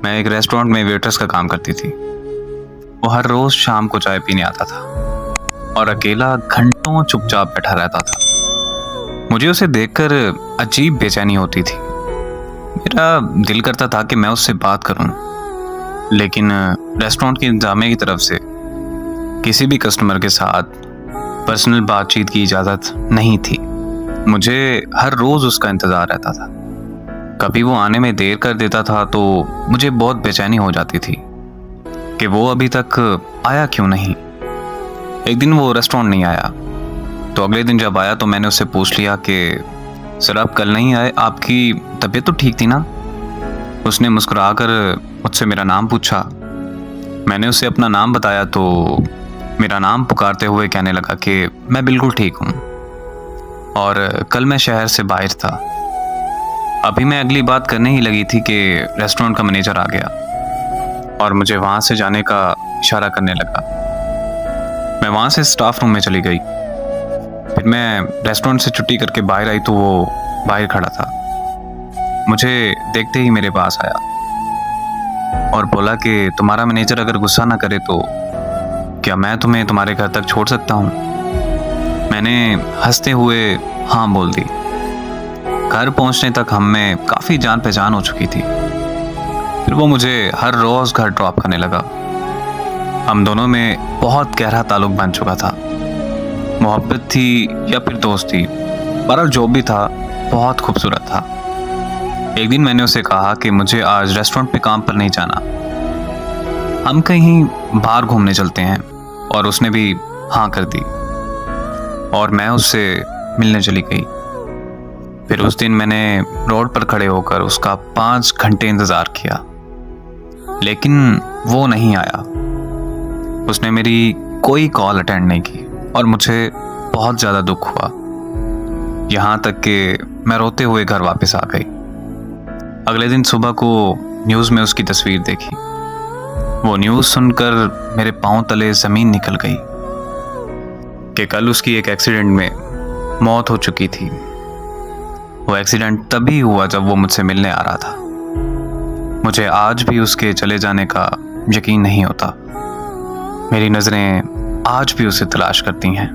मैं एक रेस्टोरेंट में वेट्रेस का काम करती थी। वो हर रोज शाम को चाय पीने आता था और अकेला घंटों चुपचाप बैठा रहता था। मुझे उसे देखकर अजीब बेचैनी होती थी। मेरा दिल करता था कि मैं उससे बात करूं, लेकिन रेस्टोरेंट की इंतजामिया की तरफ से किसी भी कस्टमर के साथ पर्सनल बातचीत की इजाज़त नहीं थी। मुझे हर रोज़ उसका इंतज़ार रहता था। कभी वो आने में देर कर देता था तो मुझे बहुत बेचैनी हो जाती थी कि वो अभी तक आया क्यों नहीं। एक दिन वो रेस्टोरेंट नहीं आया, तो अगले दिन जब आया तो मैंने उससे पूछ लिया कि सर आप कल नहीं आए, आपकी तबीयत तो ठीक थी ना? उसने मुस्कुराकर मुझसे मेरा नाम पूछा। मैंने उसे अपना नाम बताया तो मेरा नाम पुकारते हुए कहने लगा कि मैं बिल्कुल ठीक हूँ और कल मैं शहर से बाहर था। अभी मैं अगली बात करने ही लगी थी कि रेस्टोरेंट का मैनेजर आ गया और मुझे वहाँ से जाने का इशारा करने लगा। मैं वहाँ से स्टाफ रूम में चली गई। फिर मैं रेस्टोरेंट से छुट्टी करके बाहर आई तो वो बाहर खड़ा था। मुझे देखते ही मेरे पास आया और बोला कि तुम्हारा मैनेजर अगर गुस्सा ना करे तो क्या मैं तुम्हें तुम्हारे घर तक छोड़ सकता हूँ? मैंने हंसते हुए हाँ बोल दी। घर पहुँचने तक हम में काफ़ी जान पहचान हो चुकी थी। फिर वो मुझे हर रोज़ घर ड्रॉप करने लगा। हम दोनों में बहुत गहरा ताल्लुक बन चुका था। मोहब्बत थी या फिर दोस्ती, बहरहाल जो भी था बहुत खूबसूरत था। एक दिन मैंने उसे कहा कि मुझे आज रेस्टोरेंट पे काम पर नहीं जाना, हम कहीं बाहर घूमने चलते हैं, और उसने भी हाँ कर दी और मैं उससे मिलने चली गई। फिर उस दिन मैंने रोड पर खड़े होकर उसका 5 घंटे इंतज़ार किया, लेकिन वो नहीं आया। उसने मेरी कोई कॉल अटेंड नहीं की और मुझे बहुत ज़्यादा दुख हुआ, यहाँ तक कि मैं रोते हुए घर वापस आ गई। अगले दिन सुबह को न्यूज़ में उसकी तस्वीर देखी। वो न्यूज़ सुनकर मेरे पांव तले ज़मीन निकल गई कि कल उसकी एक एक्सीडेंट में मौत हो चुकी थी। वो एक्सीडेंट तभी हुआ जब वो मुझसे मिलने आ रहा था। मुझे आज भी उसके चले जाने का यकीन नहीं होता। मेरी नज़रें आज भी उसे तलाश करती हैं।